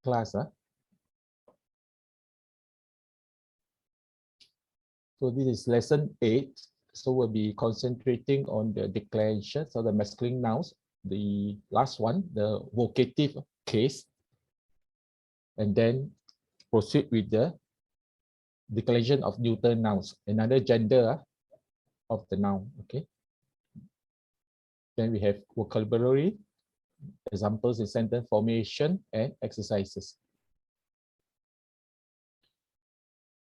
class. So this is lesson 8. So we'll be concentrating on the declensions of the masculine nouns. The last one, the vocative case, and then proceed with the declension of neuter nouns, another gender of the noun. Okay. Then we have vocabulary, examples in sentence formation, and exercises.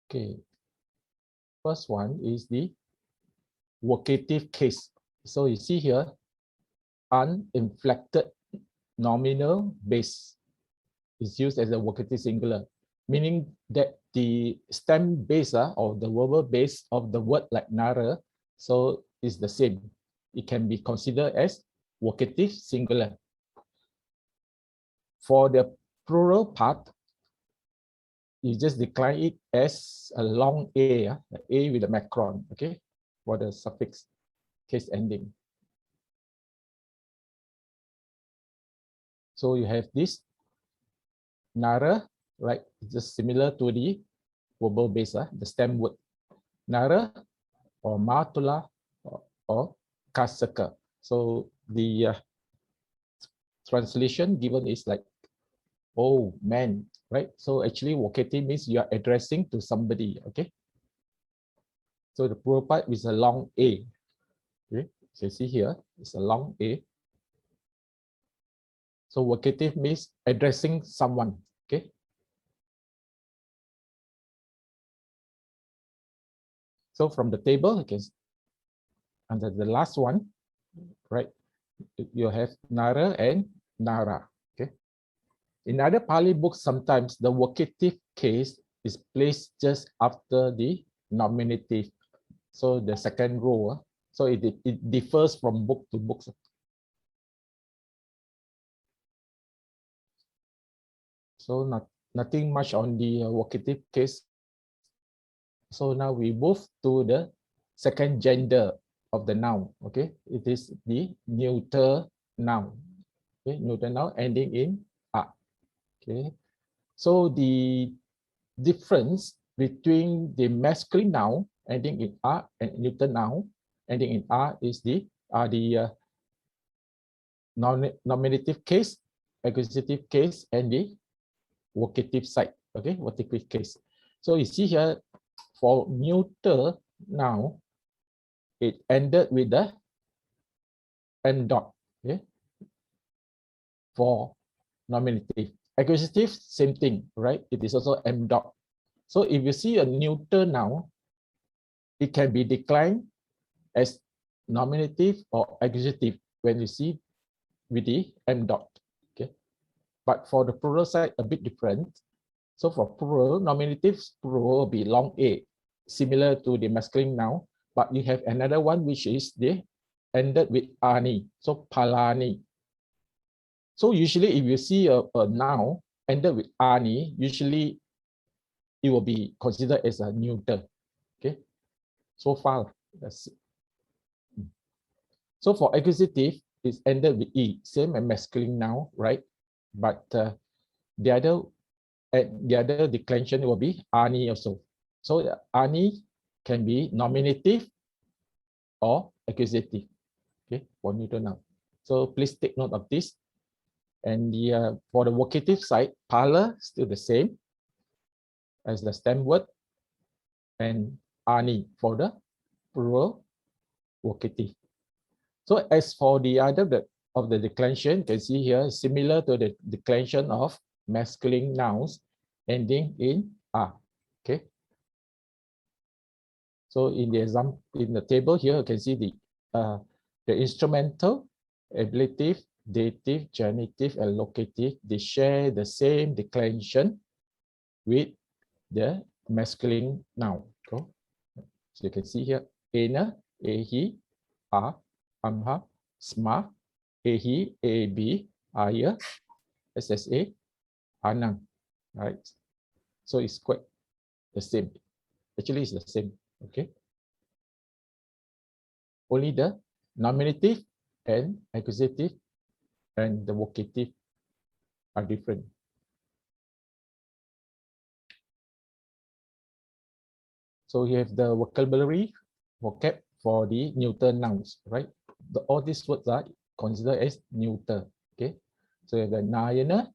Okay. First one is the vocative case. So you see here, uninflected nominal base is used as a vocative singular, meaning that the stem base or the verbal base of the word like nara, so is the same. It can be considered as vocative singular. For the plural part, you just decline it as a long A, A with a macron, okay, for the suffix case ending. So you have this nara, right, just similar to the verbal base, the stem word. Nara or matula or kasaka. So the translation given is like, oh man, right? So actually vocative means you are addressing to somebody, okay? So the plural part is a long A. Okay, so you see here, it's a long A. So vocative means addressing someone, okay? So from the table, you can, under the last one, right, you have nara and nara, okay? In other Pāli books, sometimes the vocative case is placed just after the nominative. So the second row, so it differs from book to book. So nothing much on the vocative case. So now we move to the second gender of the noun. Okay, it is the neuter noun. Okay, neuter noun ending in a. Okay, so the difference between the masculine noun ending in a and neuter noun ending in a is the nominative case, accusative case, and the vocative side. Okay, vocative case. So you see here, for neuter noun, it ended with the n dot. Okay, for nominative. Accusative, same thing, right? It is also m dot. So if you see a neuter noun, it can be declined as nominative or accusative when you see with the m dot. Okay, but for the plural side, a bit different. So for plural, nominative plural will be long A, similar to the masculine noun, but you have another one which is the ended with ani, so palani. So usually if you see a noun ended with ani, usually it will be considered as a neuter. Okay, so far that's it. So for accusative, it's ended with e, same as masculine noun, right? But the other declension will be ani also. So ani can be nominative or accusative, okay, for neuter noun. So please take note of this. And the for the vocative side, pala still the same as the stem word, and ani for the plural vocative. So as for the other of the declension, you can see here similar to the declension of masculine nouns ending in a. Okay. So in the example, in the table here, you can see the instrumental, ablative, dative, genitive, and locative. They share the same declension with the masculine noun. So you can see here, ena, ehi, a, amha, sma, ehi, ab, aya, ssa, anang. Right. So it's quite the same. Actually, it's the same. Okay. Only the nominative and accusative and the vocative are different. So you have the vocab for the neuter nouns, right? All these words are considered as neuter. Okay. So you have the nayana,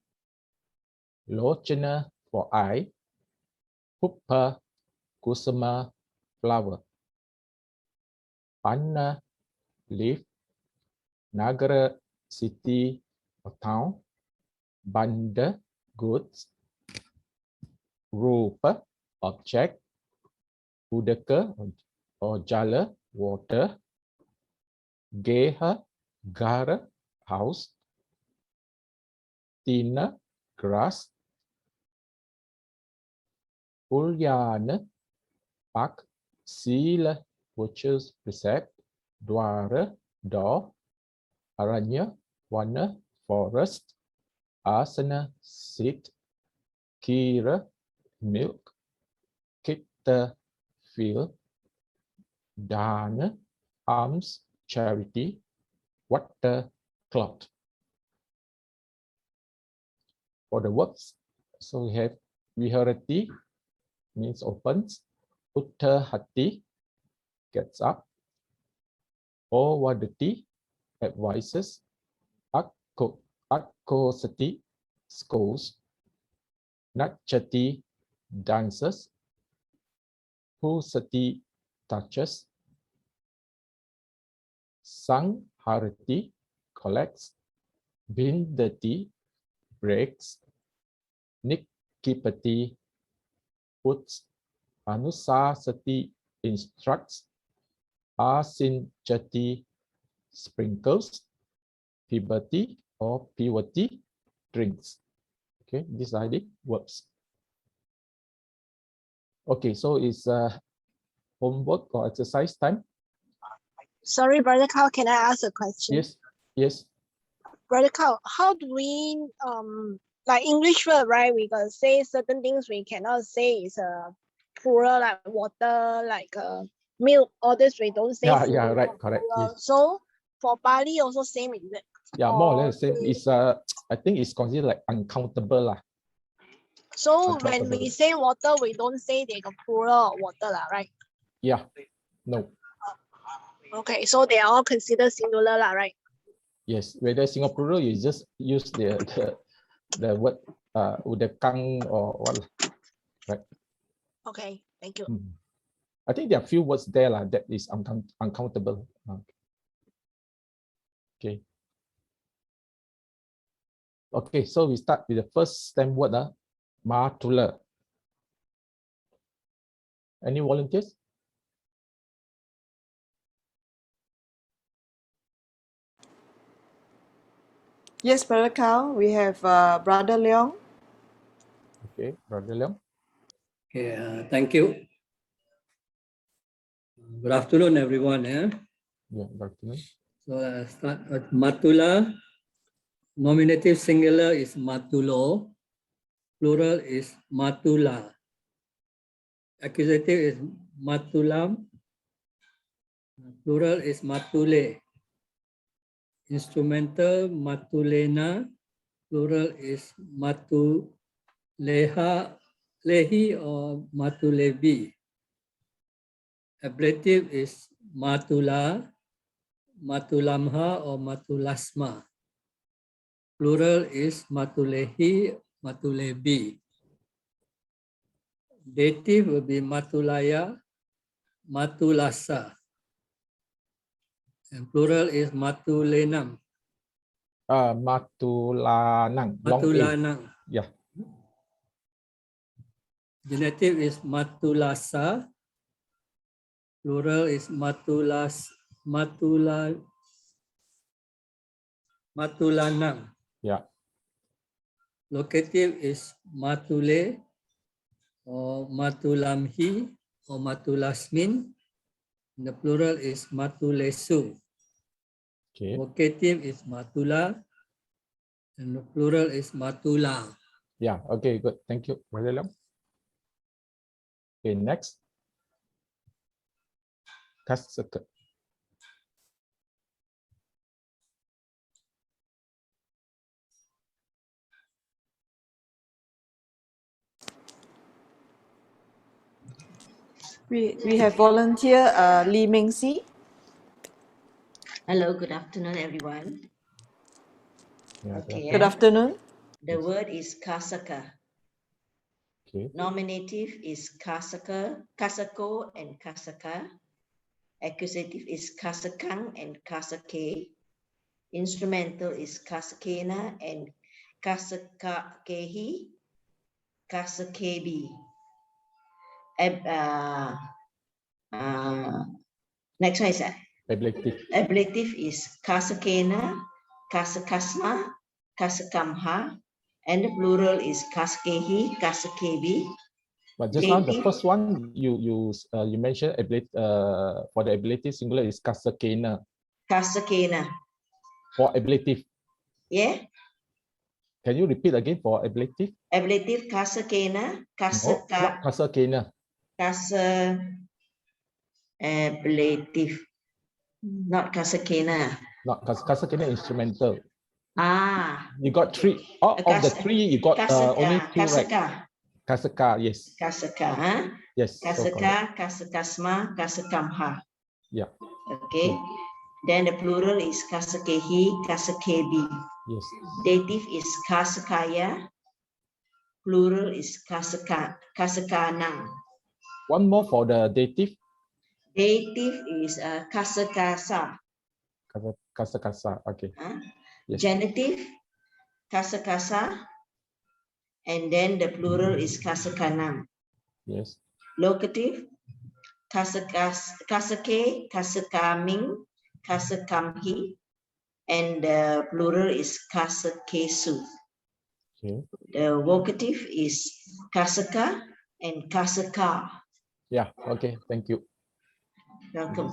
lochana for eye, puppa, kusama, flower, panna, leaf, nagara, city or town, banda, goods, rupa, object, udaka or jala, water, geha, gara, house, tina, grass, ulyana, park, sila, virtues, precept, dwara, door, aranya, wana, forest, asana, seat, kira, milk, kita, field, dana, alms, charity, water, cloth. For the verbs, so we have viharati, means opens, uttahati, gets up, ovadati, advises, akkosati, scolds, nachati, dances, pusati, touches, sangharati, collects, bindati, breaks, nikipati, puts, anusasati, instructs, asinchati, sprinkles, pibati or pivati, drinks. Okay, these are the verbs. Okay, so it's homework or exercise time. Sorry, Brother Carl, can I ask a question? Yes, yes. Brother Carl, how do we like English word, right? We can say certain things we cannot say is a plural, like water, like milk, all this we don't say. Yeah, right, correct. Yes. So for Pāli also same, is it? Yeah, more or less same. It's I think it's considered like uncountable lah. So when we say water, we don't say they got plural water lah, right? Yeah, no. Okay, so they are all considered singular lah, right? Yes, whether single plural, you just use the word udakang or what, right? Okay, thank you. I think there are few words there lah that is uncountable. Okay. Okay, so we start with the first stem word, matula. Any volunteers? Yes, Brother Carl, we have Brother Leong. Okay, Brother Leong. Okay, thank you. Good afternoon, everyone. Yeah, good afternoon. So start with matula. Nominative singular is matulo. Plural is matula. Accusative is matulam. Plural is matule. Instrumental matulena. Plural is matuleha, lehi or matulebi. Ablative is matula, matulamha or matulasma. Plural is matulehi, matulebi. Dative will be matulaya, matulasa. And plural is matulenam. Matulanang. Matulanang. Yeah. Genitive is matulasa. Plural is matulanang. Yeah. Locative is matule or matulamhi or matulasmin. And the plural is matulesu. Okay. Vocative is matula and the plural is matula. Yeah, okay, good. Thank you, Brother Leong. Okay, next. Kasaka. We have volunteer Lee Ming Si. Hello, good afternoon, everyone. Yeah, Okay, Good afternoon. the word is kasaka. Okay. Nominative is kasaka, kasako and kasaka. Accusative is kasakang and kasake. Instrumental is kasakena and kasakakehi, kasakebi. Next one is Ablative. ablative is kasakena, kasakasma, kasakamha, and the plural is kasakehi, kasakebi. But just now the Dative. first one you mentioned for the ablative singular is kasakena. Kasakena. For ablative, Yeah. can you repeat again for ablative? Ablative kasakena, No, not kasakena. kasa ablative. Not kasakena. Not kasakena instrumental. Ah. You got three. Out of the three, you got only two right. Kasaka. Kasaka, yes. Kasaka, huh? Yes. so correct. Kasaka, kasakasma, kasakamha. Yeah. Okay. Then the plural is kasakehi, kasakebi. Yes. Dative is kasakaya. Plural is kasakanang. One more for the dative. Dative is kasakasa. Kasakasa. Okay. Huh? Yes. Genitive, kasakasa. And then the plural is kasakanang. Yes. Locative, kasake, kasakaming, kasakamhi. And the plural is kasakesu. Okay. The vocative is kasaka and kasaka. Yeah. Okay. Thank you. Welcome.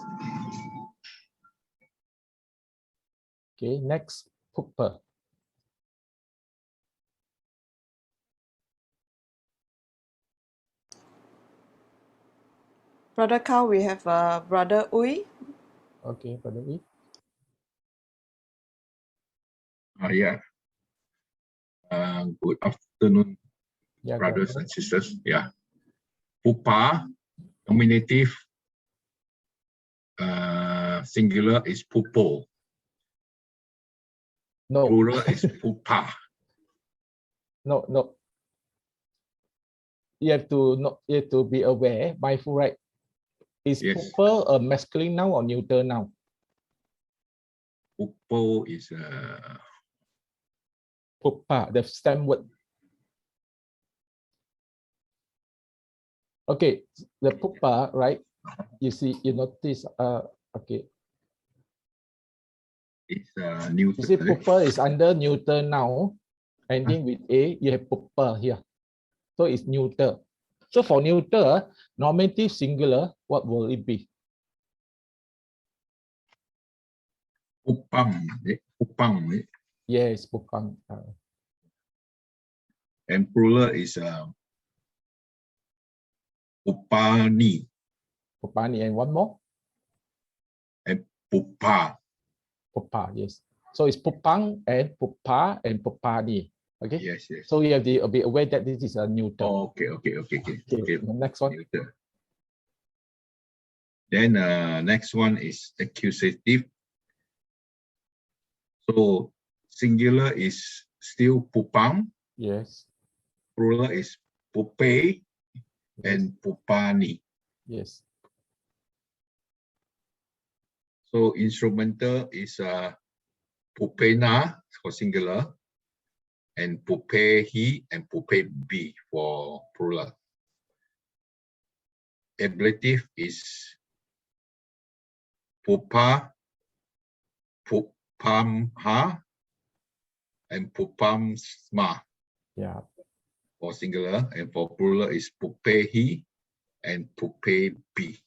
Okay. Next, pooper. Brother Carl, we have Brother Ui. Okay, Brother E. Yeah. Good afternoon, Yeah, brothers go and ahead. sisters. Yeah. Pupa, nominative, singular is pupo. No, Plural is pupa. no. You have to be aware, mindful, right? Is Yes. pooper a masculine noun or neuter noun? Pupo is Pupa, the stem word. Okay, the pupa, right? You see, you notice, okay. neuter. You see, pupa is under neuter noun, ending with A, you have pupa here. So it's neuter. So for neuter, nominative singular, what will it be? Pupam. Pupang. Yes, pupang. And plural is pupani. Pupani, and one more? And pupa. Pupa, yes. So it's pupang and pupa and pupani. Okay. Yes, yes. So you have to be aware that this is a neuter. Oh, okay. Okay, the next one. Neuter. Then next one is accusative. So singular is still pupang, Yes. plural is pupe and pupani. Yes. So instrumental is pupena for singular and pupehi and pupebi for plural. Ablative is pupa, pupamha, and pupamsma Yeah. for singular, and for plural is pupehi and pupebi.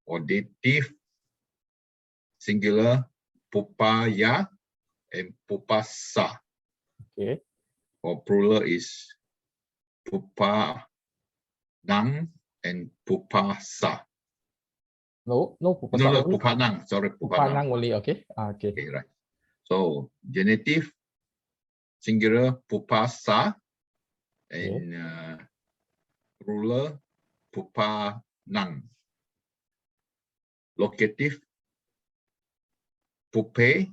For dative, singular, pupaya and pupasa. Okay. For plural is pupa nang and pupasa. No, No, pupanang. Sorry, Pupanang only. Okay. Okay. Okay, right. So genitive, singular, pupasa, and plural pupanang. Locative, pupe,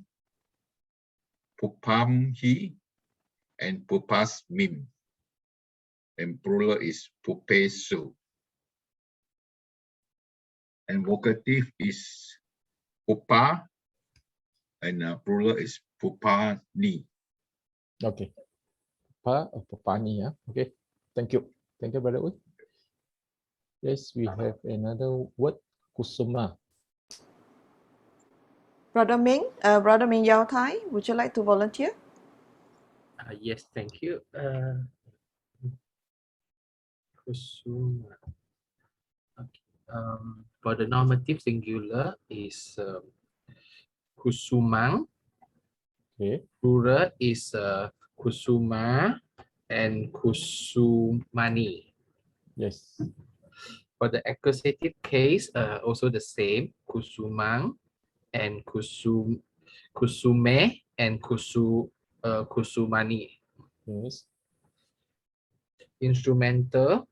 pupamhi, and pupasmin. And plural is pupesu. And vocative is pupa, and plural is pupani. Okay. Pani, yeah. Okay. Thank you. Thank you, Brother Wood. Yes, we have another word, kusuma. Brother Ming Yao Tai, would you like to volunteer? Yes, thank you. Kusuma. Okay. For the nominative singular is kusumang. Okay. Plural is kusuma and kusumani. Yes. For the accusative case, also the same, kusumang and kusume and kusumani. Yes. Instrumental,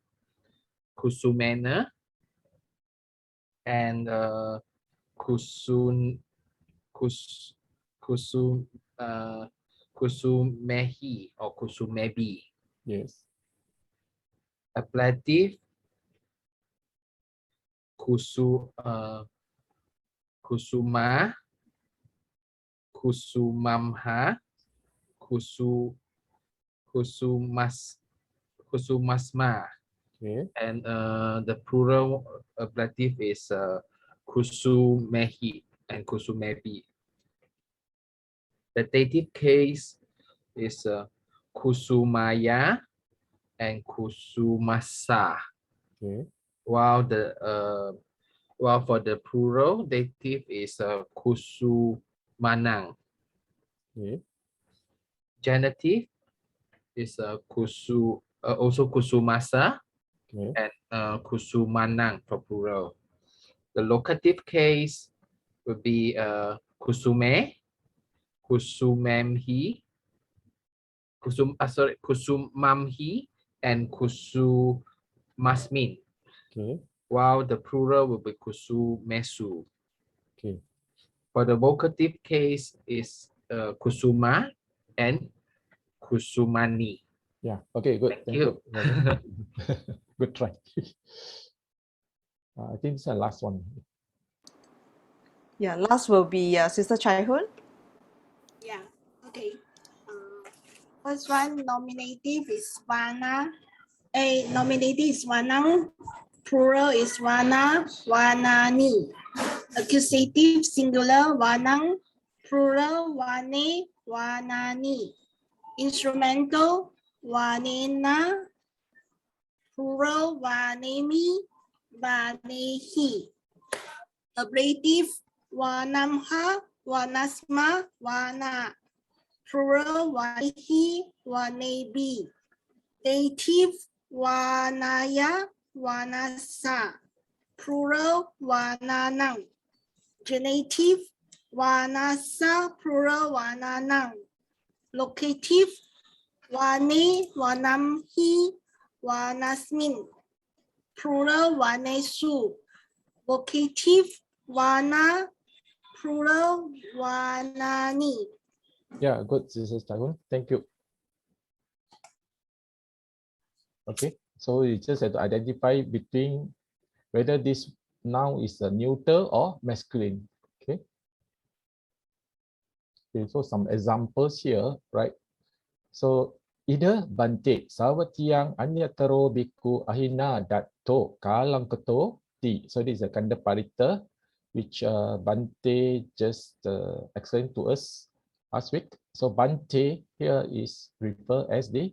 kusumena and kusumehi or kusumebi. Yes. Ablative, kusuma, kusumamha, kusumasma. Okay. And the plural ablative is kusumehi and kusumebi. The dative case is kusumaya and kusumasa. Okay. While for the plural dative is kusumanang. Okay. Genitive is also kusumasa Okay. and kusumanang for plural. The locative case would be kusume, kusumamhi, kusumamhi, and kusumasmin. Okay. While the plural will be kusumesu. Okay. For the vocative case is kusuma and kusumani. Yeah. Okay. Good. Thank you. brother. Good try. I think it's the last one. Yeah, last will be Sister Chai Hun. Yeah. Okay. First one, nominative is wana. Nominative is wanang. Plural is wana, wanani. Accusative singular wanang. Plural wane, wanani. Instrumental wanena. Plural wanemi, wanehi. Ablative wanamha, wanasma, wana. Plural wanehi, wanebi. Dative wanaya, wanasa. Plural wananang. Genitive wanasa, plural wananang. Locative wane, wanamhi, wanasmin. Plural wanesu. Vocative wana, plural wanani. Yeah, good, Sister Tahun. Thank you. Okay, so you just have to identify between whether this noun is a neuter or masculine. Okay. Okay, so some examples here, right? So either bante sawatiang anyataro biku ahina datto kalang keto ti. So this is a kanda parita which Bante just explained to us last week. So Bante here is referred as the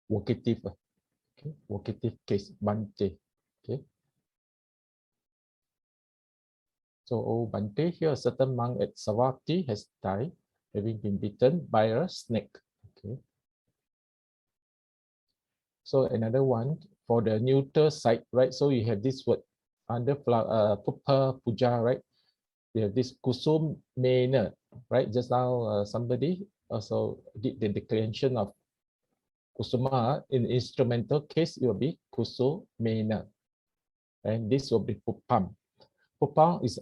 vocative. Okay, vocative case, Bante. Okay. So, oh, Bante, here a certain monk at Savatthi has died, having been bitten by a snake. Okay. So another one for the neuter side, right? So you have this word under pupa puja, right? You have this kusum mena, right? Just now somebody also did the declension of kusuma. In instrumental case, it will be kusumena. and this will be pupam. Pupam is,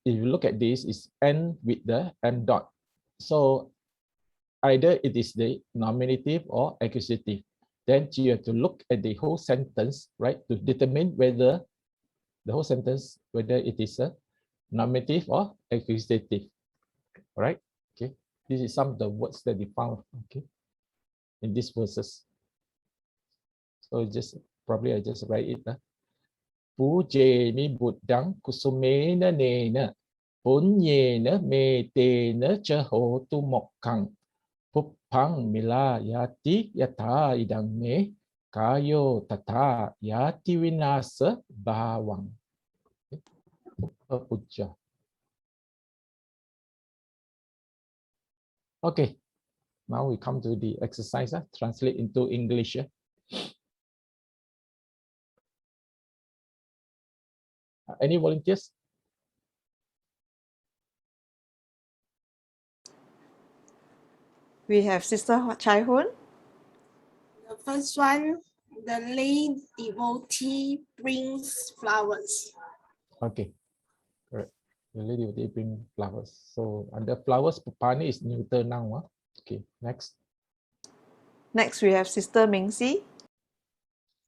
if you look at this, is end with the m dot. So either it is the nominative or accusative. Then you have to look at the whole sentence, right, to determine whether the whole sentence, whether it is a nominative or accusative. All right. Okay. This is some of the words that we found. Okay. In these verses. So just probably I just write it. Pujeni buddhang kusumena nena punyena metena chahotu mokkang puppang mila yati yata idang me kayo tata yati vinasa bhavang. Puja. Okay, now we come to the exercise. Translate into English. Any volunteers? We have Sister Chai Hoon. The first one, the lay devotee brings flowers. Okay, correct. The lady they bring flowers. So under flowers, Pāli is neuter noun. Okay, next. Next, we have Sister Mingxi.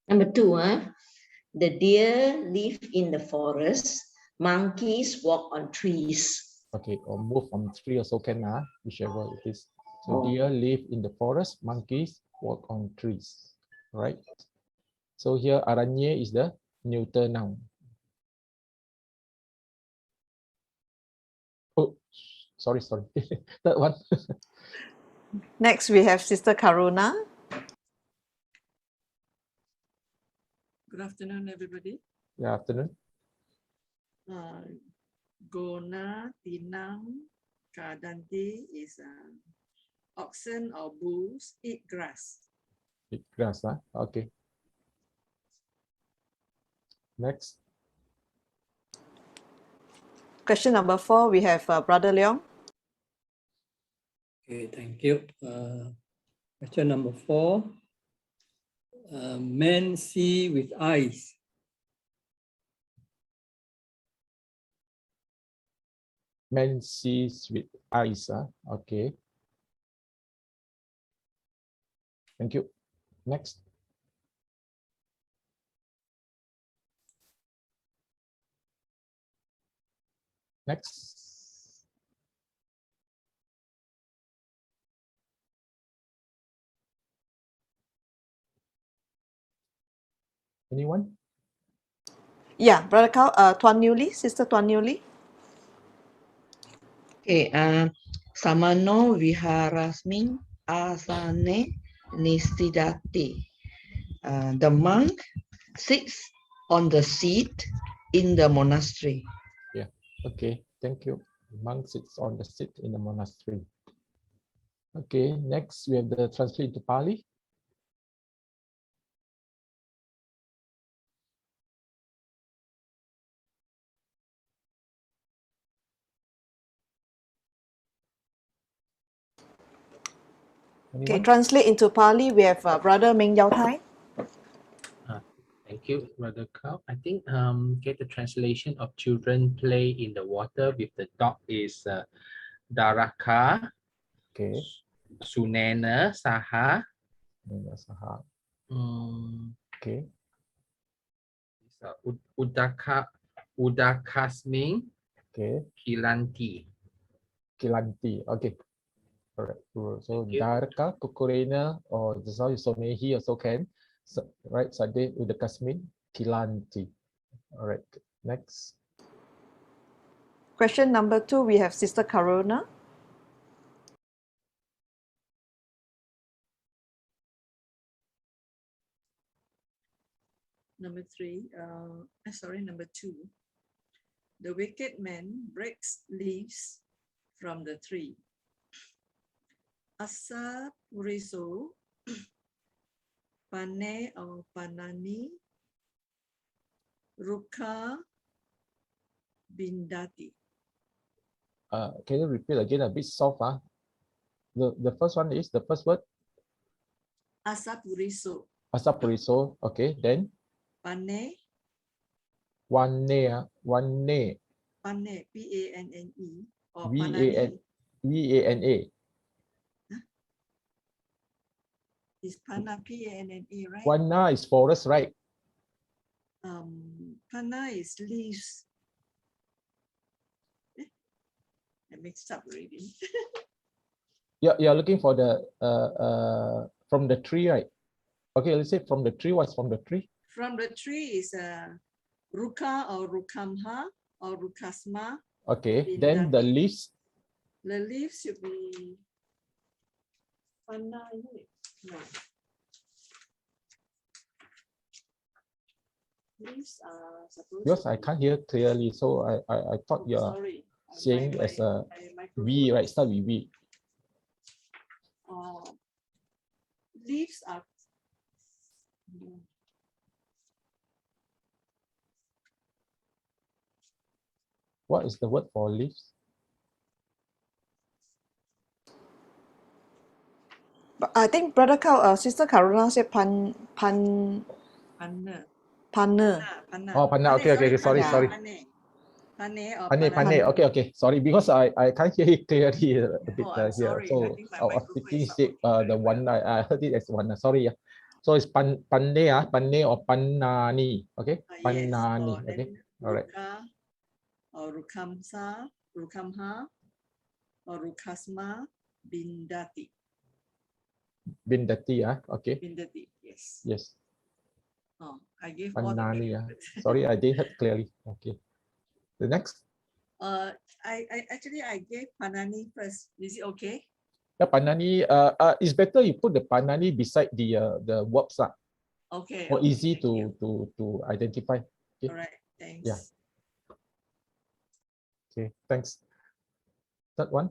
Number 2, the deer live in the forest, monkeys walk on trees. Okay, or move on tree also can, whichever it is. So Oh. deer live in the forest, monkeys walk on trees, right? So here aranye is the neuter noun. Oh, sorry. Third one. Next, we have Sister Karuna. Good afternoon, everybody. Good afternoon. Gona, Tinang, Kadante is oxen or bulls eat grass. Eat grass, okay. Next. Question number 4, we have Brother Leong. Okay, thank you. Question number 4. Men see with eyes. Man sees with eyes, okay. Thank you. Next. Next. Anyone? Yeah, Brother Kao, Tuan Newly, Sister Tuan Newly. Okay, samano viharasmin asane nistidati. The monk sits on the seat in the monastery. Yeah, okay, thank you. The monk sits on the seat in the monastery. Okay, next we have the translate to Pāli. Okay, Anyone? translate into Pali, we have Brother Ming Yao Tai. Thank you, Brother Carl. I think get the translation of children play in the water with the dog is Daraka, Okay. Sunena, Saha. Okay. Udakasming, Okay. Kilanti. Kilanti. Okay. Correct. So Thank you. Darka, Kukurena, or the sound Somehi also can. So, right, Sade Udakasmin, Kilanti. All right. Next. Question number 2, we have Sister Karuna. Number 3, number 2. The wicked man breaks leaves from the tree. Asa puriso, pane or panani, ruka bindati. Can you repeat again a bit soft? The first one is the first word. Asa puriso, Asapuriso. Okay. Then pane Wane, Pane, P-A-N-N-E, or V-A-N, Panani. V-A-N-A. Is Pana, P-A-N-N-E, right? Wana is forest, right? Pana is leaves. I mixed up already. You're looking for the from the tree, right? Okay, let's say from the tree. What's from the tree? From the tree is Ruka or Rukamha or Rukasma. Okay, then the Bindati. leaves. The leaves should be Pana, isn't it? No. Leaves are supposed Because to I be- can't hear clearly, so I thought Oh, you're sorry. saying as a microphone V, right? is- Start with V. Leaves are What is the word for leaves? But I think Brother Sister Karuna said pan, Panna. panner. Panna. Oh, panna. Okay, sorry. Yeah. Pane. Pane or Pane. Panani. Okay. Sorry, because I can't hear it clearly a bit Oh, I'm here. sorry. I So think my I was microphone thinking is not say working the very one well. I heard it as one. Sorry, yeah. So it's panne or pannani. Okay, Yes. pannani. Or Okay, then all right. Ruka or Rukamha or Rukasma Bindati. Bindati. Okay. Bindati. Yes. Yes. Oh, I gave all the Pannani. three. Sorry, I didn't hear clearly. Okay. The next. I actually I gave Panani first. Is it okay? Yeah, pannani. It's better you put the pannani beside the verbs. Okay. More okay, easy thank you. to identify. Okay. All right. Thanks. Yeah. Okay. Thanks. Third one.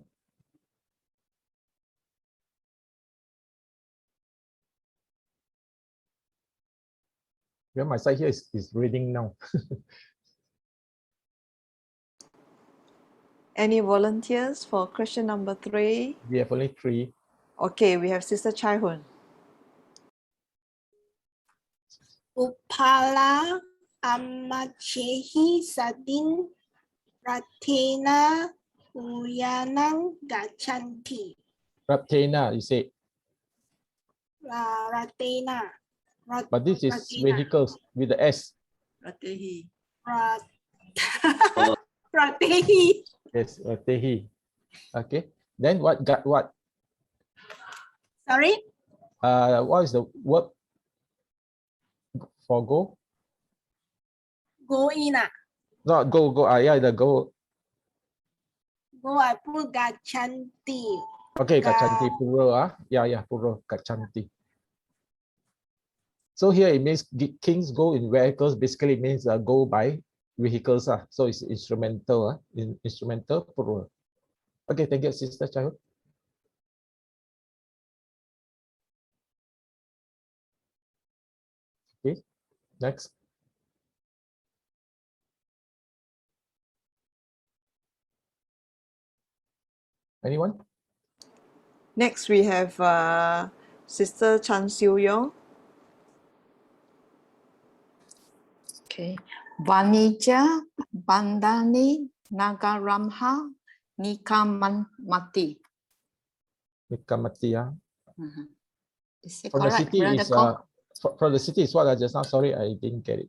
Yeah, my side here is reading now. Any volunteers for question number 3? We have only 3. Okay, we have Sister Chai Hun. Upala amachehi sadin ratena uyanang gachanti. Raptena, you say. Ratena. But this is Ratena. vehicles with the S. Ratehi. Ratehi. Yes, ratehi. Okay. Then what got what? Sorry? What is the verb for go? Go in. Not go. Yeah, the go. Go, I put gachanti. Okay, gachanti plural. Yeah, plural gachanti. So here it means kings go in vehicles. Basically, it means go by vehicles. So it's instrumental. Instrumental plural. Okay, thank you, Sister Chahut. Okay, next. Anyone? Next, we have Sister Chan Siu Yong. Okay. Vanija, Bandani, Nagaramha, Nikamati. Nikamati. Is it From the correct, city Brother is Ko? from the city is what just now? Sorry, I didn't get it.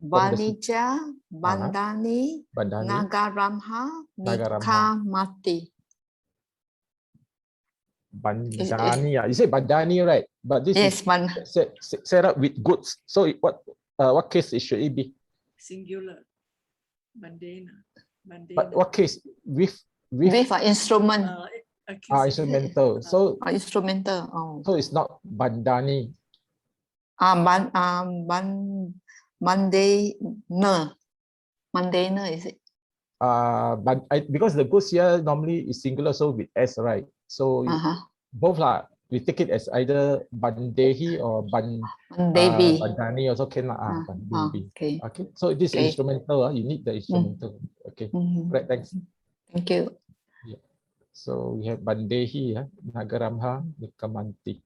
Vanija, Bandani, Bandani, Nagaramha, Nagaramha. Nikamati. Bandani. You say Bandani, right? But this Yes, is set up with goods. So what case it should it be? Singular. Bandana. But what case with an instrument. instrumental. So Instrumental. Oh. so it's not Bandani. Mandana, is it? But because the goods here normally is singular, so with S, right? So both we take it as either Bandehi or Bandani also can Bandehi. Okay. Okay. So this is instrumental. You need the instrumental. Okay. Right. Thanks. Thank you. Yeah. So we have Bandehi, Nagaramha, Nikamanti.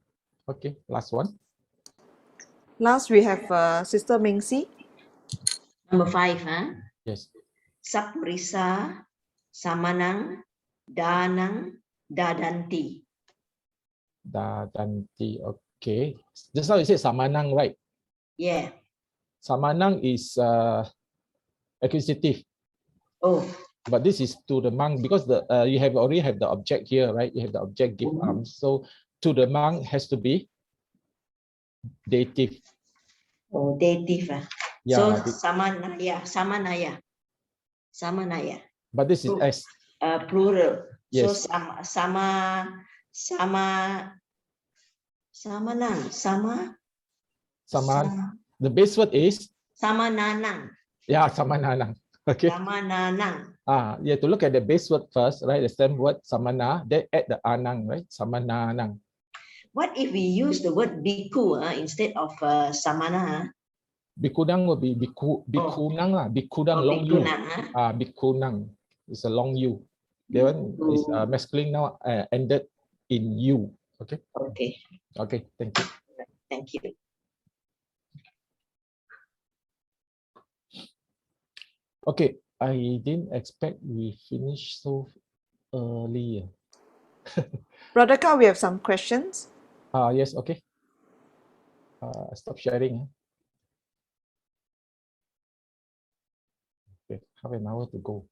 Okay. Last one. Last, we have Sister Ming Si. Number 5, huh? Yes. Saprisa, Samanang, Danang, Dadanti. Dadanti. Okay. Just now you said Samanang, right? Yeah. Samanang is accusative, Oh, but this is to the monk because the you have already have the object here, right? You have the object give arms. So to the monk has to be dative. oh, dative. Yeah, So Samanaya, Samanaya, Samanaya. but this is S. Plural. So Yes. Samanang, The base word is Samananang. yeah, Samananang. Okay. Samananang. You have to look at the base word first, right? The same word Samana, then add the anang, right? Samananang. What if we use the word bhikkhu instead of samana? Bhikkudang will be bhikkhunang lah. Bhikkhudang Oh, long U. bhikkhunang, Bhikkhunang is a long U. That one is masculine now ended in U. Okay. Okay. Okay. Thank you. Thank you. Okay. I didn't expect we finish so early. Brother Carl, we have some questions. Yes. Okay. Stop sharing. Okay. Half an hour to go.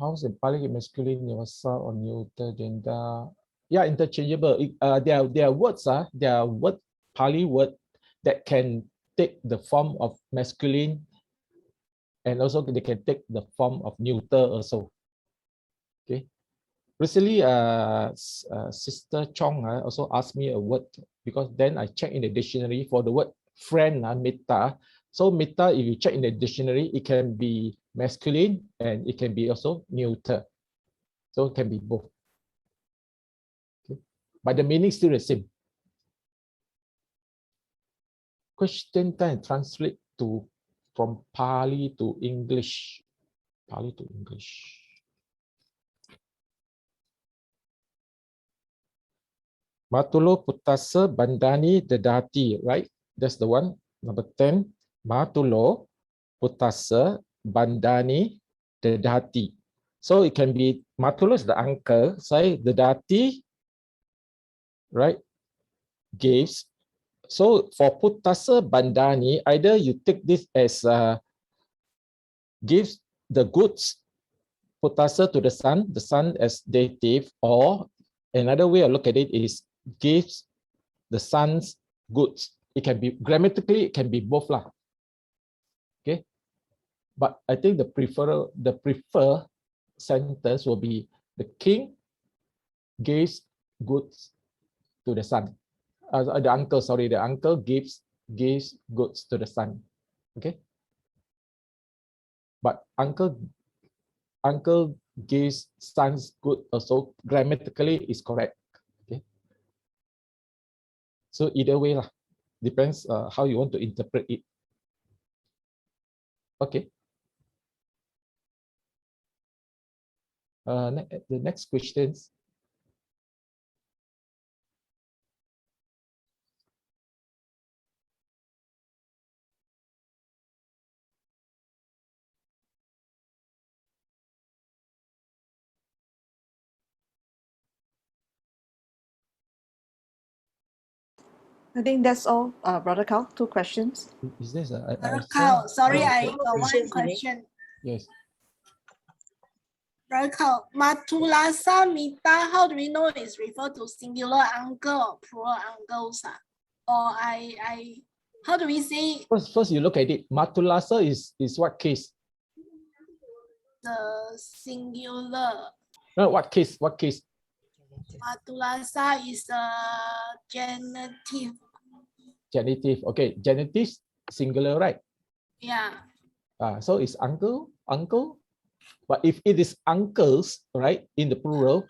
How's in Pāli masculine, universal or neuter gender? Yeah, interchangeable. There are words, there are Pāli word that can take the form of masculine, and also they can take the form of neuter also. Okay. Recently, Sister Chong also asked me a word because then I checked in the dictionary for the word friend, metta. So metta, if you check in the dictionary, it can be masculine and it can be also neuter. So it can be both. Okay. But the meaning is still the same. Question time translate to from Pāli to English. Pāli to English. Matulo Putasa Bandani Dadati, right? That's the one. Number 10. Matulo Putasa Bandani Dadati. So it can be Matulo is the uncle, say Dadati, right? Gives. So for Putasa Bandani, either you take this as gives the goods Putasa to the son as dative, or another way of look at it is gives the son's goods. It can be grammatically, it can be both lah. Okay, but I think the preferred sentence will be the king gives goods to the son. The uncle gives goods to the son. Okay, but uncle gives son's good also grammatically is correct. Okay, so either way lah, depends how you want to interpret it. Okay. The next questions. I think that's all, Brother Carl. 2 questions. Is this Sorry, I One got one question, question. Yes. Matulasa Mita, how do we know it's referred to singular uncle or plural uncles? Or how do we say First you look at it. Matulasa is what case? the singular? No, what case? What case? Matulasa is a genitive. Genitive. Okay, genitive singular, right? Yeah. So it's uncle. But if it is uncles, right, in the plural,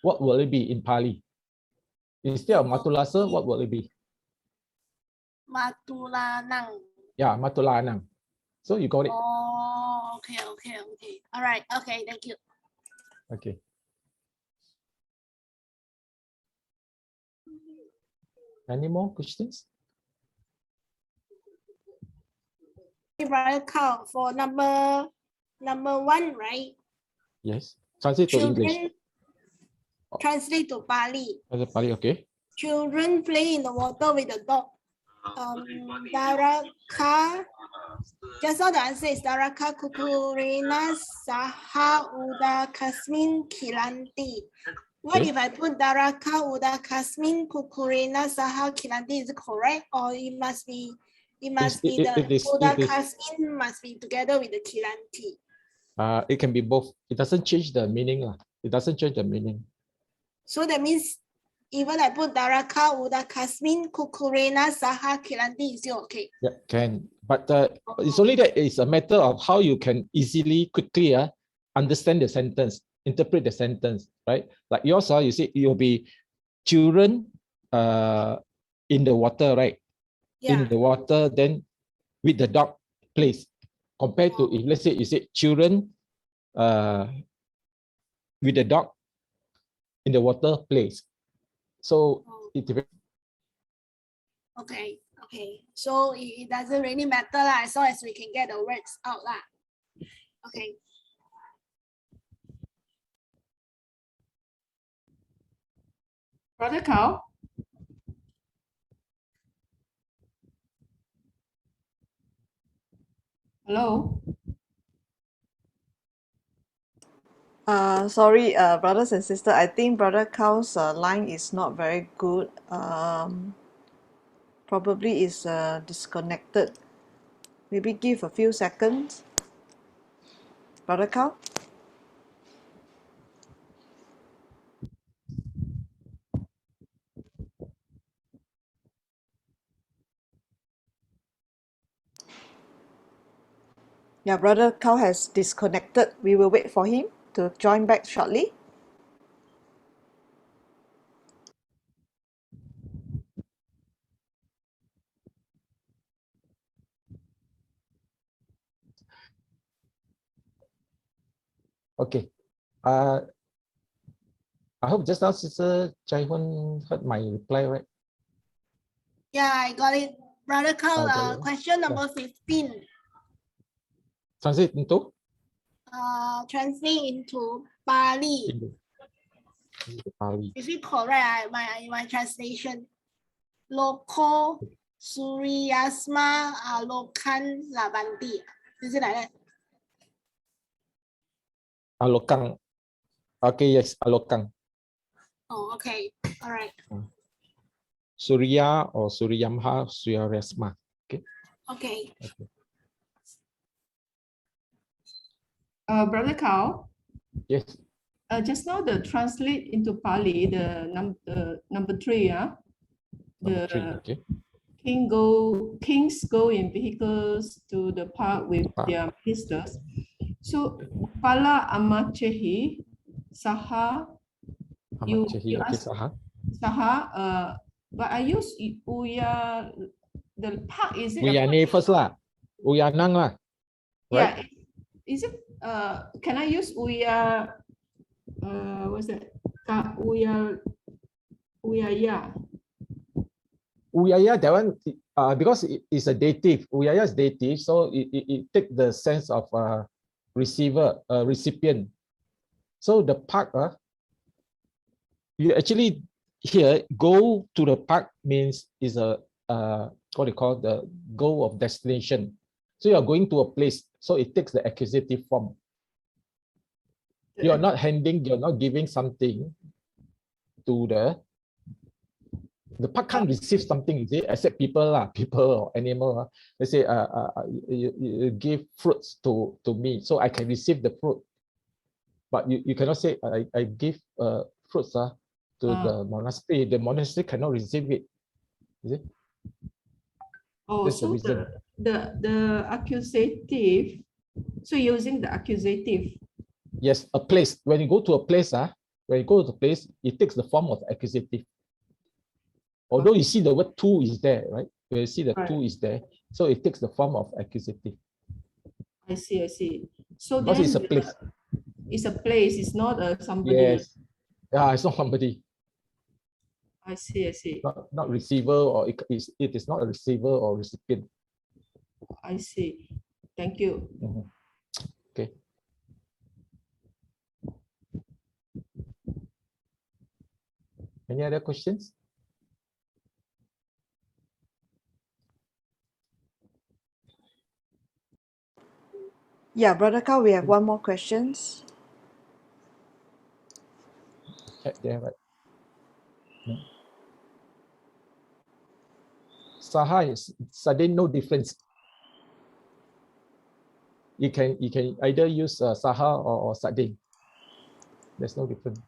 what will it be in Pāli? Instead of matulasa, what will it be? Matulanang. Yeah, matulanang. So you got it. Oh, okay. All right. Okay, thank you. Okay. Any more questions? Brother Carl, for number 1, right? Yes. Translate to English. Children, translate to Pāli. Pāli, okay. Children play in the water with the dog. Daraka, just now the answer is Daraka Kukurina Saha Uda Kasmin Kilanti. What Okay. if I put Daraka Uda Kasmin Kukurina Saha Kilanti? Is it correct? Or it must be It the is- Uda it is- Kasmin must be together with the Kilanti. It can be both. It doesn't change the meaning. It doesn't change the meaning. So that means even I put Daraka Uda Kasmin Kukurina Saha Kilanti is still okay. Yeah, can. But it's only that it's a matter of how you can easily, quickly understand the sentence, interpret the sentence, right? Like yours, you see, it will be children in the water, right? Yeah. In the water, then with the dog plays. Compared to if let's say you say children with the dog in the water plays. So it depends. Okay. So it doesn't really matter lah, as long as we can get the words out lah. Okay. Brother Carl? Hello? Sorry, brothers and sisters. I think Brother Carl's line is not very good. Probably is disconnected. Maybe give a few seconds. Brother Carl? Yeah, Brother Carl has disconnected. We will wait for him to join back shortly. Okay. I hope just now Sister Chai-Hun heard my reply, right? Yeah, I got it. Brother Carl, got it. question number 15. Translate into? Translate into Pāli. Into Pāli. Is it correct? My translation. Loko Suryasma Alokan Labanti. Is it like that? Alokang. Okay, yes, Alokang. Oh, okay. All right. Surya or Suryamha, Suryaresma. Okay. Okay. Brother Carl? Yes. Just now the translate into Pali, the number 3, Number 3, okay. Kings go in vehicles to the park with their ministers. So Pala Amachehi Saha. You okay, ask Saha. Saha, but I use Uya, the park, is it? Uyane first lah. Uyanang lah. Yeah. Right? Is it, can I use Uya, what's that? Uyaya. Uyaya, that one, because it's a dative. Uyaya is dative, so it takes the sense of receiver, recipient. So the park, you actually here go to the park means is a what they call the goal of destination. So you are going to a place, so it takes the accusative form. You are not handing, you're not giving something to the park can't receive something, is it? Except people or animal. Let's say you give fruits to me, so I can receive the fruit. But you cannot say I give fruits to the monastery. The monastery cannot receive it. Is it? Oh, That's the so reason. the accusative. So using the accusative. Yes, a place. When you go to a place, when you go to the place, it takes the form of accusative. Although you see the word to is there, right? You see the to is there, so it takes the form of accusative. I see, I see. So Because then it's a place. it's a place, it's not a somebody. Yes. Yeah, it's not somebody, I see, I see. not receiver, or it is not a receiver or recipient. I see. Thank you. Mhm. Okay. Any other questions? Yeah, Brother Carl, we have one more questions. Check there, right? No. Saha is sudden, no difference. You can either use Saha or sudden. There's no difference.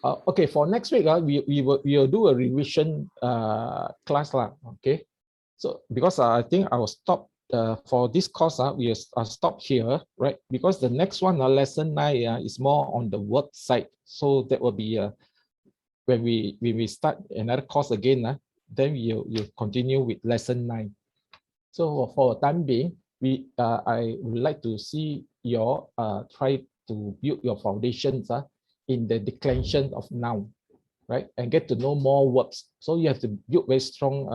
Okay, for next week, we'll do a revision class lah. Okay, so because I think I will stop for this course. I'll stop here, right? Because the next one, lesson 9, is more on the word side. So that will be when we start another course again. Then you continue with lesson 9. So for the time being, I would like to see your try to build your foundations in the declension of noun, right? And get to know more words. So you have to build very strong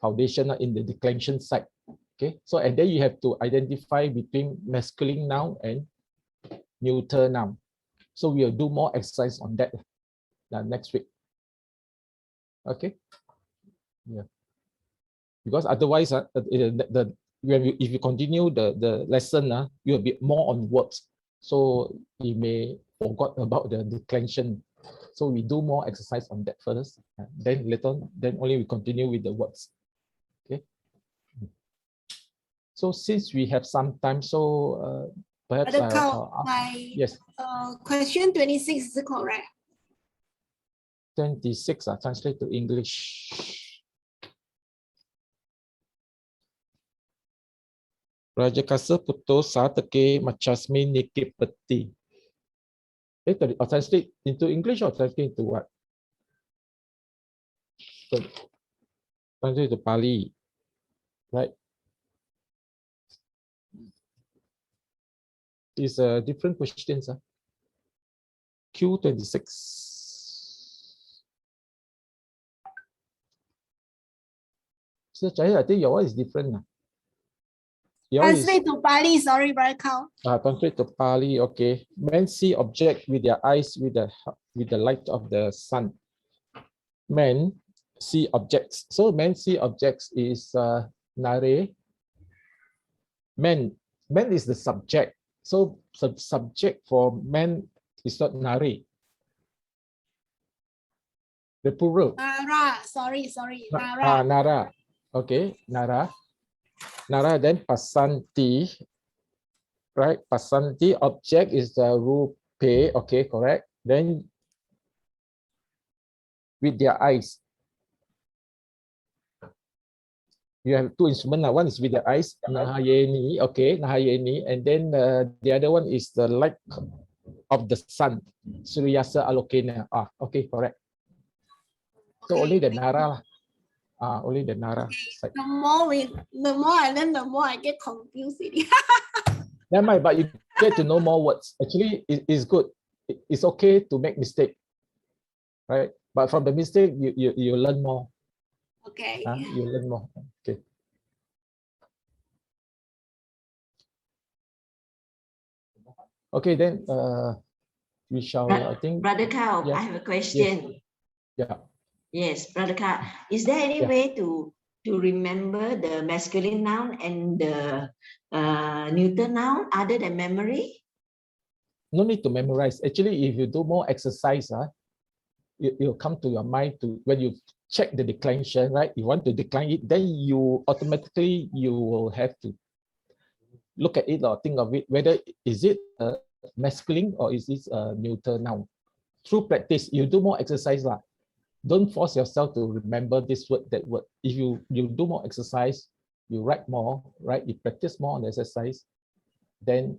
foundation in the declension side. Okay. So and then you have to identify between masculine noun and neuter noun. So we'll do more exercise on that next week. Okay. Yeah. Because otherwise, if you continue the lesson, you'll be more on words. So you may forgot about the declension. So we do more exercise on that first. Then later on, then only we continue with the words. Okay. So since we have some time, so perhaps yes. Question 26 is correct. 26 translate to English. Raja kasa putus saat ke macasmi nikip peti. Translate into English or translate into what? Translate to Pāli, right? It's a different questions. Q26. So I think your one is different. Translate to Pāli, sorry, Brother Carl. Translate to Pāli, okay. Men see object with their eyes with the light of the sun. Men see objects. So men see objects is nare. Men is the subject. So subject for men is not nare. The plural. Nara, sorry. Nara. Nara. Okay, Nara. Nara, then pasanti. Right, pasanti object is the rupe. Okay, correct. Then with their eyes. You have two instruments. One is with the eyes, nahayeni, okay, nahayeni, and then the other one is the light of the sun, suryasa alokena. Okay, correct. So only the nara, only the nara. The more I learn, the more I get confused. Never mind, but you get to know more words. Actually, it's good. It's okay to make mistake, right? But from the mistake, you learn more. Okay. You learn more. Okay. Okay, then we shall. I think. Brother Carl, yeah. I have a question. Yeah. Yes, Brother Carl. Is there any way to remember the masculine noun and the neuter noun other than memory? No need to memorize. Actually, if you do more exercise, it'll come to your mind to when you check the declension, right? You want to decline it, then you automatically you will have to look at it or think of it, whether is it a masculine or is it a neuter noun. Through practice, you do more exercise. Don't force yourself to remember this word, that word. If you do more exercise, you write more, right? You practice more on the exercise, then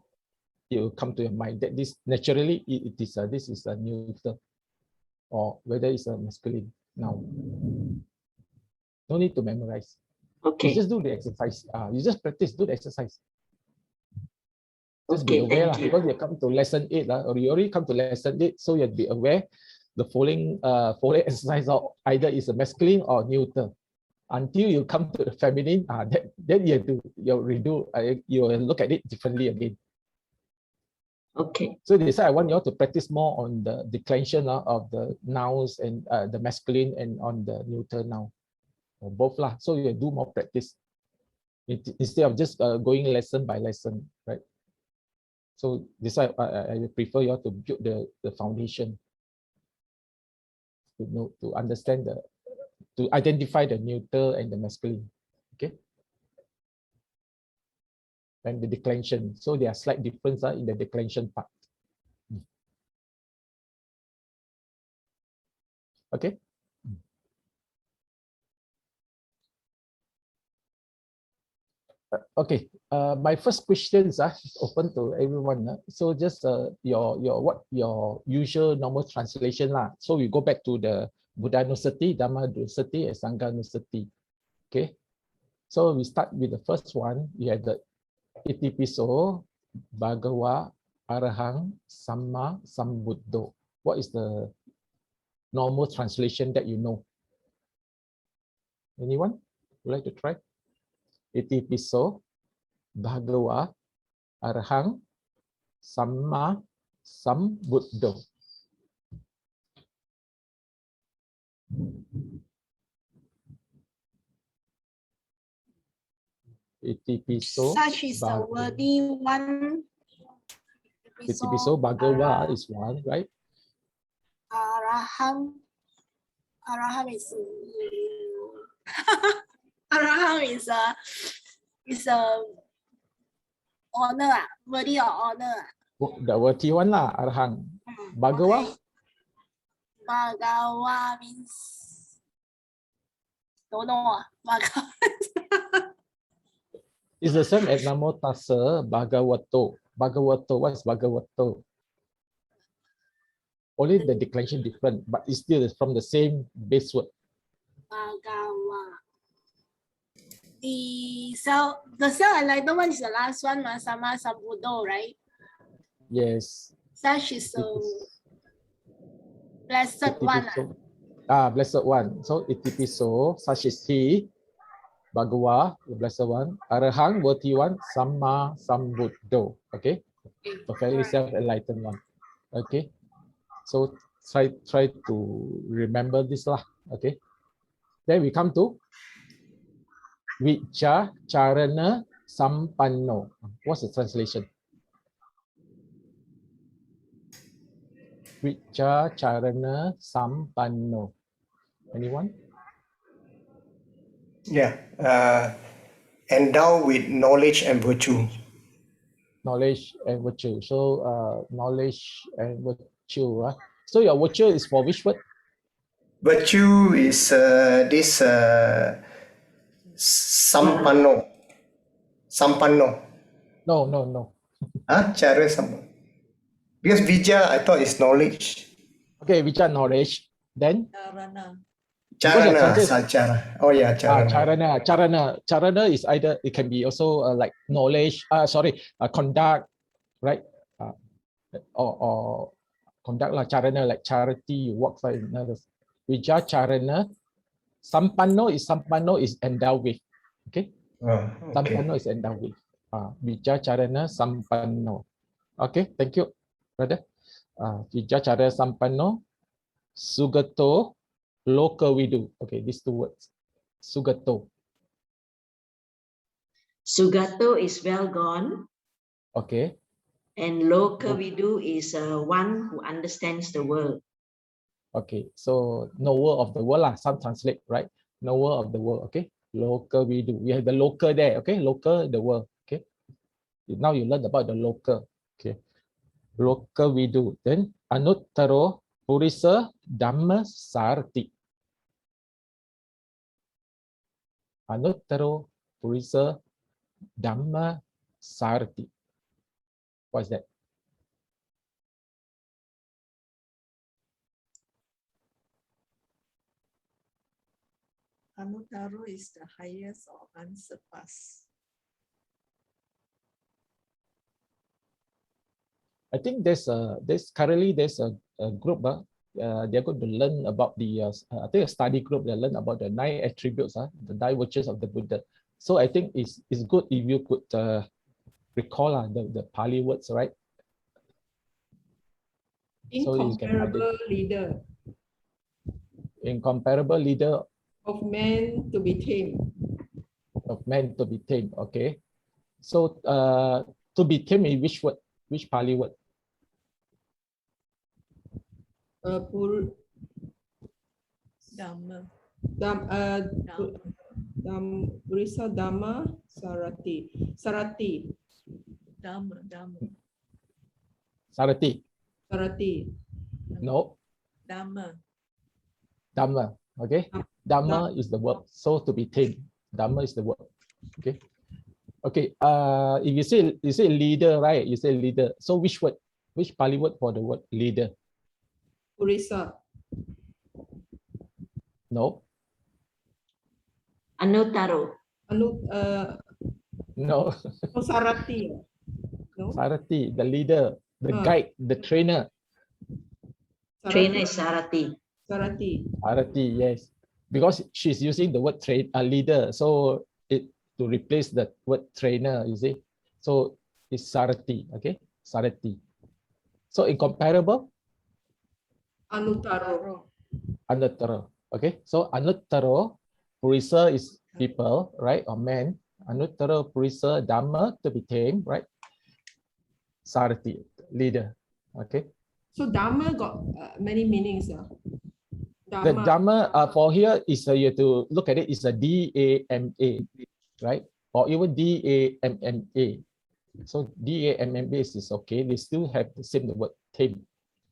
it will come to your mind that this naturally it is this is a neuter, or whether it's a masculine noun. No need to memorize. Okay. You just do the exercise. You just practice, do the exercise. Just be Okay, aware, thank you. because you come to lesson 8, or you already come to lesson 8, so you have to be aware the following exercise either is a masculine or neuter. Until you come to the feminine, then you have to redo, you will look at it differently again. Okay. So this I want you all to practice more on the declension of the nouns and the masculine and on the neuter noun, or both lah. So you do more practice instead of just going lesson by lesson, right? So this I prefer you all to build the foundation, to know, to understand to identify the neuter and the masculine, okay? And the declension. So there are slight difference in the declension part. Okay. Okay. My first questions are open to everyone. So just your usual normal translation lah. So we go back to the Buddha Nusati, Dhamma Nusati, and Sangha Nusati. Okay. So we start with the first one. We have the Itipiso Bhagawa Arahang Samma Sambuddho. What is the normal translation that you know? Anyone would like to try? Itipiso Bhagawa Arahang Samma Sambuddho. Itipiso Such is the worthy one. Itipiso Bhagawa is one, right? Araham is Araham is a honor, worthy of honor. The worthy one lah, Arahang. Bhagawa? Okay. Bhagawa means don't know. Bhagawa. It's the same as Namo Tassa Bhagavato. Bhagavato, what's Bhagavato? Only the declension different, but it's still from the same base word. Bhagawa. The self-enlightened one is the last one, Samma Sambuddho, right? Yes. Such is the blessed one. Blessed one. So Itipiso, such is he. Bhagawa, the blessed one. Arahang, worthy one. Samma Sambuddho. Okay. Perfectly self-enlightened one. Okay. So try to remember this lah. Okay. Then we come to Vicha Charana Sampanno. What's the translation? Vicha Charana Sampanno. Anyone? Yeah. Endowed with knowledge and virtue. Knowledge and virtue. So knowledge and virtue. So your virtue is for which word? Virtue is this sampanno. Sampanno. No. Cara sampanno. Because vijaya, I thought is knowledge. Okay, Vicha knowledge. Then? Charana, sacara. Oh yeah, charana. Charana is either, it can be also like knowledge, conduct, right? Or conduct lah, charana, like charity, you walk like others. Vijaya charana. Sampanno is endowed with. Okay? Sampanno is endowed with. Vijaya charana sampanno. Okay, thank you, brother. Vijaya charana sampanno. Sugato Loka Vidu. Okay, these two words. Sugato. Sugato is well gone. Okay. And Loka Vidu is one who understands the world. Okay, so knower of the world lah. Some translate, right? Knower of the world. Okay. Loka Vidu. We have the local there. Okay. Local, the world. Okay. Now you learn about the local. Okay. Loka Vidu. Then Anuttaro Purisa Dhamma Sarti. Anuttaro Purisa Dhamma Sarti. What is that? Anutaro is the highest or unsurpassed. I think there's currently a group. They're going to learn about the I think a study group. They learn about the 9 attributes, the 9 virtues of the Buddha. So I think it's good if you could recall the Pali words, right? So you can Incomparable leader incomparable leader of men to be tamed. of men to be tamed. Okay. So to be tamed is which word? Which Pali word? Dhamma. Purisa Dhamma Sarati. Sarati. Dhamma. Sarati. Sarati. No. Dhamma. Dhamma. Okay. Dhamma is the word. So to be tamed. Dhamma is the word. Okay. Okay. If you say leader, right? You say leader. So which word? Which Pali word for the word leader? Purisa. No. Anutaro. No. Sarati. No. Sarati, the leader, the guide, the trainer. Trainer is Sarati. Sarati, yes. Because she's using the word leader, so it to replace the word trainer, you see. So it's Sarati, okay? Sarati. So incomparable? Anutaro. Anutaro. Okay, so Anutaro, Purisa is people, right? Or men. Anutaro, Purisa, Dhamma, to be tamed, right? Sarati, leader. Okay. So Dhamma got many meanings. The Dhamma for here is you have to look at it is a D-A-M-A, right? Or even D-A-M-M-A. So D-A-M-M-A is okay. They still have the same word tame.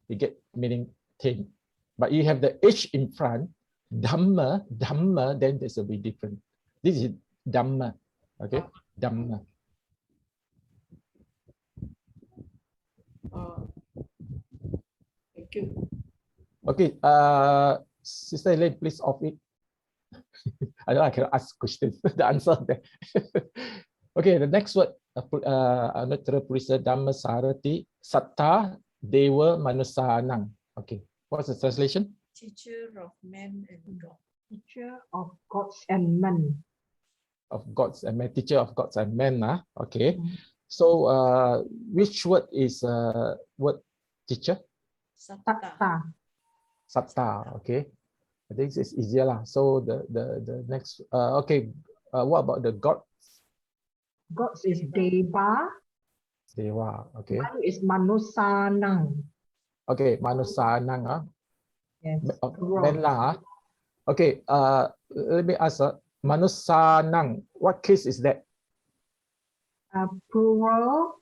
You get meaning tame. But you have the H in front, Dhamma, then there's a bit different. This is Dhamma. Okay? Dhamma. Thank you. Okay, Sister Elaine, please off it. I know I can ask questions. The answer there. Okay, the next word, Anuttara Purisa Dhamma Sarati Satta Deva Manusanang. Okay, what's the translation? Teacher of men and God. Teacher of gods and men. Of gods and men, teacher of gods and men. Okay, so which word is word teacher? Satta. Satta. Okay, I think it's easier lah. So the next okay, what about the god? Gods is Deva. Dewa. Okay. Manu is Manusanang. Okay, Manusanang. Yes. Men lah. Okay. Let me ask. Manusanang. What case is that? Plural.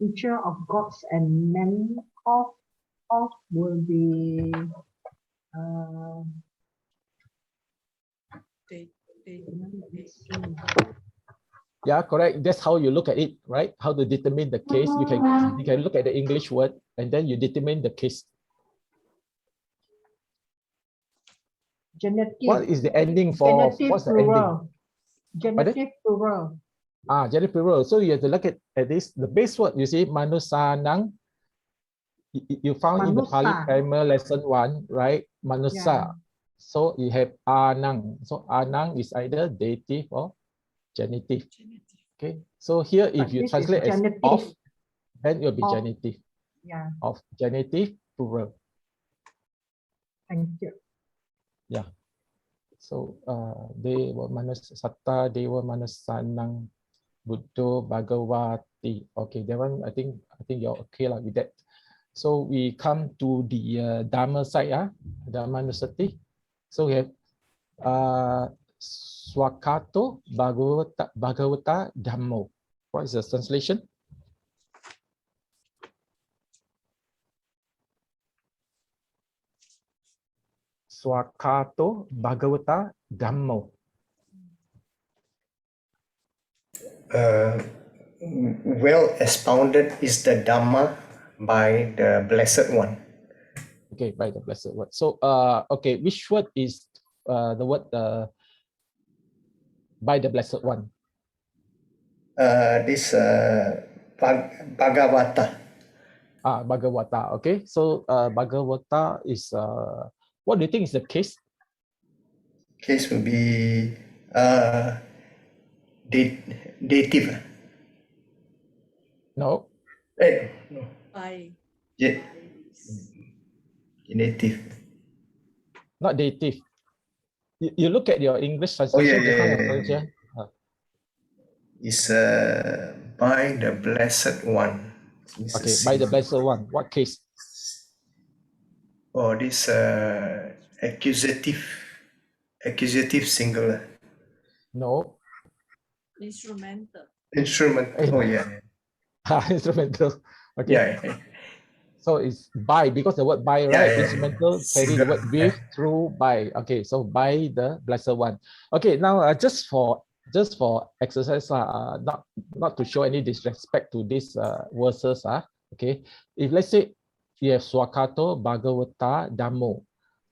Teacher of gods and men. Of will be. Yeah, correct. That's how you look at it, right? How to determine the case. You can look at the English word and then you determine the case. Genitive. What is the ending for? What's the ending? Genitive plural. Genitive plural. So you have to look at this. The base word, you see, Manusanang. You found in the Pali Primer Lesson 1, right? Manusa. Yeah. So you have Anang. So Anang is either dative or genitive. Okay, so here if you translate as of, then it will be genitive. Yeah. Of genitive plural. Thank you. Yeah. So Dewa Satta Dewa Manusanang Buddho Bhagavati. Okay, that one I think you're okay lah with that. So we come to the Dhamma side, Dhammanusati. So we have Swakato Bhagavata Dhammo. What is the translation? Swakato Bhagavata Dhammo. Well expounded is the Dhamma by the Blessed One. Okay, by the Blessed One. So okay, which word is the word by the Blessed One? This Bhagavata. Bhagavata. Okay, so Bhagavata is what do you think is the case? Case will be dative. No, No. By. Yeah. Native. not dative. You look at your English Oh yeah, translation. Just now your translation. It's by the Blessed One. It's Okay, by the Blessed One. What case? Oh, this accusative singular. No. Instrumental. Instrument. Oh yeah. Instrumental. Okay. Yeah. So it's by, because the word by, Yeah, right? yeah, yeah. Instrumental carry the word with, through, by. Okay, so by the Blessed One. Okay, now just for exercise, not to show any disrespect to these verses. Okay, if let's say you have Swakato, Bhagavata, Dhammo,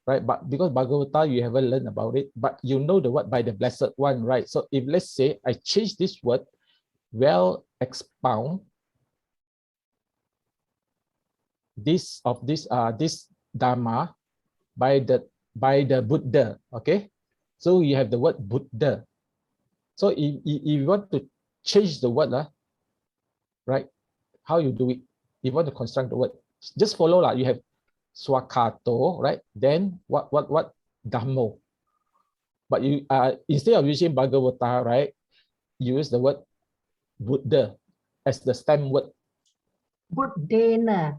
right? But because Bhagavata you haven't learned about it, but you know the word by the Blessed One, right? So if let's say I change this word, well expound, this Dharma by the Buddha. Okay, so you have the word Buddha. So if you want to change the word, right, how you do it? You want to construct the word, just follow you have Swakato, right? Then what Dhammo. But you instead of using Bhagavata, right, you use the word Buddha as the stem word. Buddhena.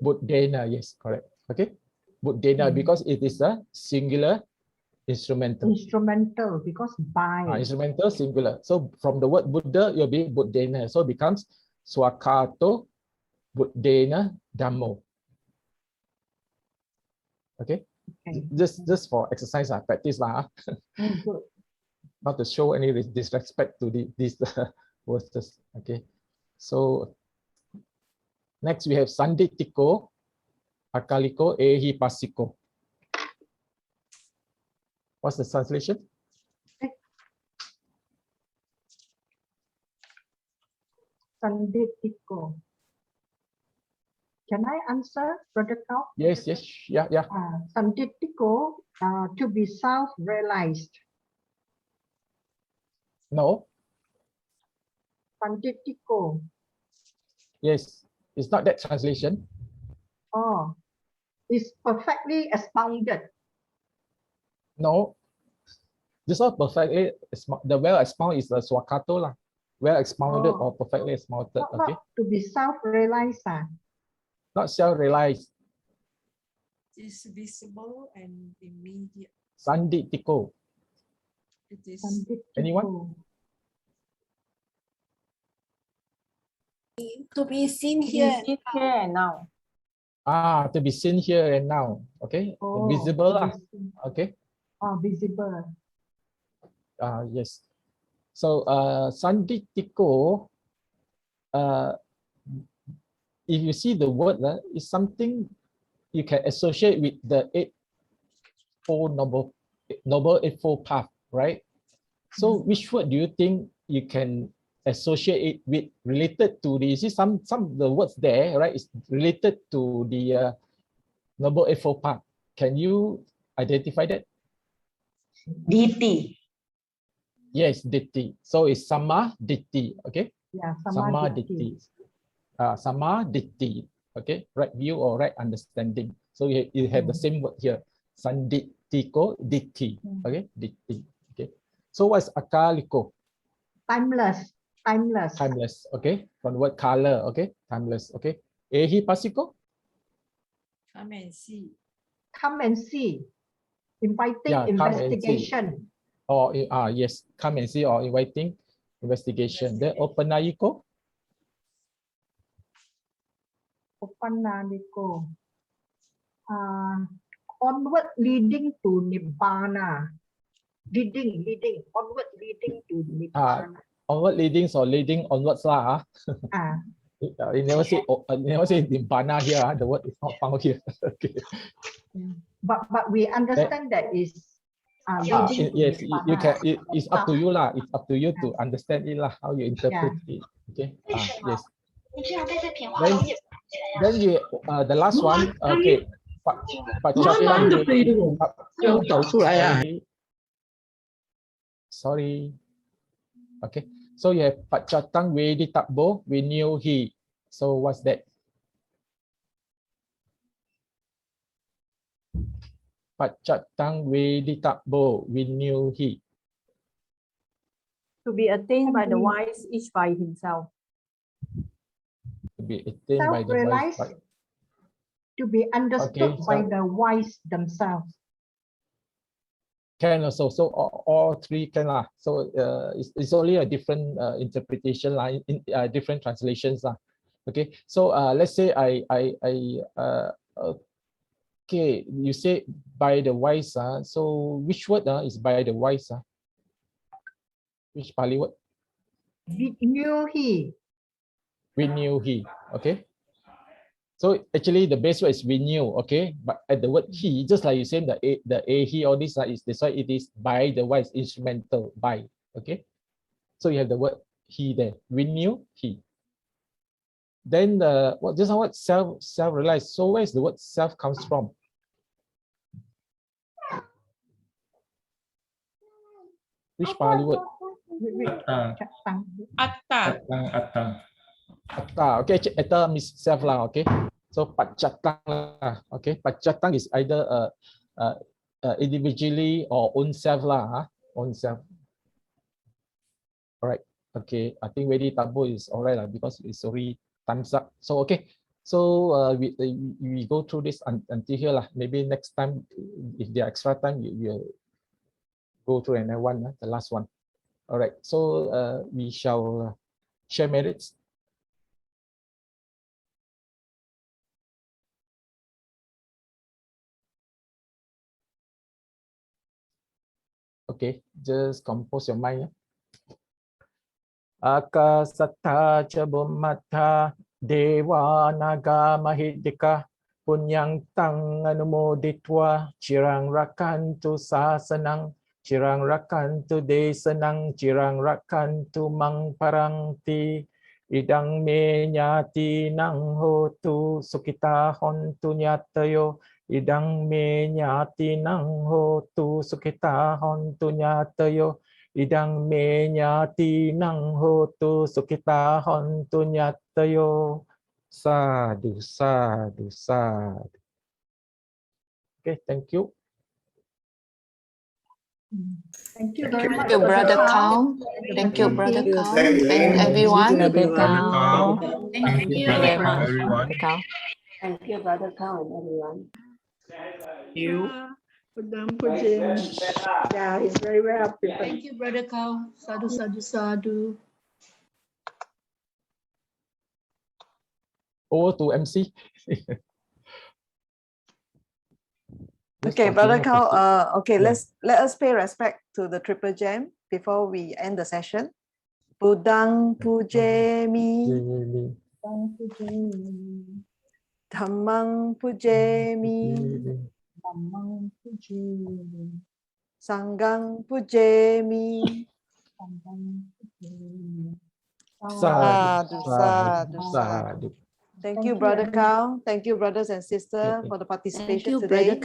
Buddhena, yes, correct. Okay, Buddhena, because it is a singular instrumental. Instrumental, because by. Instrumental singular. So from the word Buddha, you'll be Buddhena. So it becomes Swakato Buddhena Dhammo. Okay. Just for exercise, practice Good. not to show any disrespect to these verses. Okay. So next we have Sanditiko, Akaliko, Ehi Pasiko. What's the translation? Sanditiko. Can I answer, Brother Cao? Yes, yeah. Sanditiko, to be self-realized. No. Sanditiko. Yes, it's not that translation. Oh, it's perfectly expounded. No. This one perfectly, the well expounded is the Swakato, well expounded or perfectly expounded. Okay. To be self-realized. Not self-realized. It's visible and immediate. Sanditiko. It is. Anyone? To be seen here and now. To be seen here and now. Okay. Visible. Okay. Visible. Yes. So Sanditiko, if you see the word, is something you can associate with the Eightfold Noble Eightfold Path, right? So which word do you think you can associate it with, related to the, you see some of the words there, right, is related to the Noble Eightfold Path. Can you identify that? Diti. Yes, Diti. So it's Sama Diti, okay? Yeah, Sama Diti. Sama Diti, okay? Right view or right understanding. So you have the same word here. Sanditiko, Diti, okay? Diti, okay? So what's Akaliko? Timeless. Timeless, okay? From the word color, okay? Timeless, okay? Ehi Pasiko? Come and see. Come and see. Inviting investigation. Or yes, come and see or inviting investigation. Then Opanayiko? Opanayiko. Onward leading to Nibbana. Leading, onward leading to Nibbana. Onward leading or leading onwards You never say Nibbana here. The word is not found here. Okay. But we understand that is Reading Yes, you can. It's up to Nibbana. you lah. It's up to you to understand it lah. How you interpret it. Okay. Yes. Then you the last one. Okay. Sorry. Okay. So you have Pacatang Wedi Takbo, we knew he. So what's that? Pacatang Wedi Takbo, we knew he. To be attained by the wise, each by himself. To be attained by the wise. Self-realized, to be understood by the wise themselves. Can also. So all three can lah. So it's only a different interpretation lah, in different translations lah. Okay. So let's say okay, you say by the wise. So which word is by the wise? Which Pali word? We knew he. We knew he. Okay. So actually the base word is we knew, okay? But at the word he, just like you said, the a he, all this is that's why it is by the wise, instrumental by. Okay. So you have the word he there. We knew he. Then just what self-realized. So where is the word self comes from? Which Pali word? Atta. Okay, atta means self lah. Okay. So pacatang lah. Okay, pacatang is either individually or own self lah. Own self. All right. Okay, I think Wedi Tabo is all right lah because it's already time's up. So okay. So we go through this until here lah. Maybe next time, if there are extra time, we'll go through another one, the last one. All right. So we shall share merits. Okay, just compose your mind. Akasata cabumata dewa naga mahidika punyang tang anumoditwa cirang rakantu sasanang cirang rakantu desanang cirang rakantu mang parangti idang me nyati nang hotu sukita hontu nyatayo idang me nyati nang hotu sukita hontu nyatayo idang me nyati nang hotu sukita hontu nyatayo. Sadhu, sadhu, sadhu. Okay, thank you. Thank you Thank very much, you, Brother Cow. Cow. Thank you, Brother you. Cow. Thank you. Thank everyone. Thank you, Brother Cow. Thank you very much, everyone. Brother Cow. Thank you, Brother Cow and everyone. you. Yeah, it's very well prepared. Thank you, Brother Cow. Sadhu, sadhu, sadhu. Over to MC. Okay, Brother Cow, okay, let us pay respect to the Triple Gem before we end the session. Budang pujemi, Dhammang pujemi, Sanghang pujemi. Sadhu, sadhu, sadhu. Thank you, Brother Cow. Thank you, brothers and sisters, for the participation today.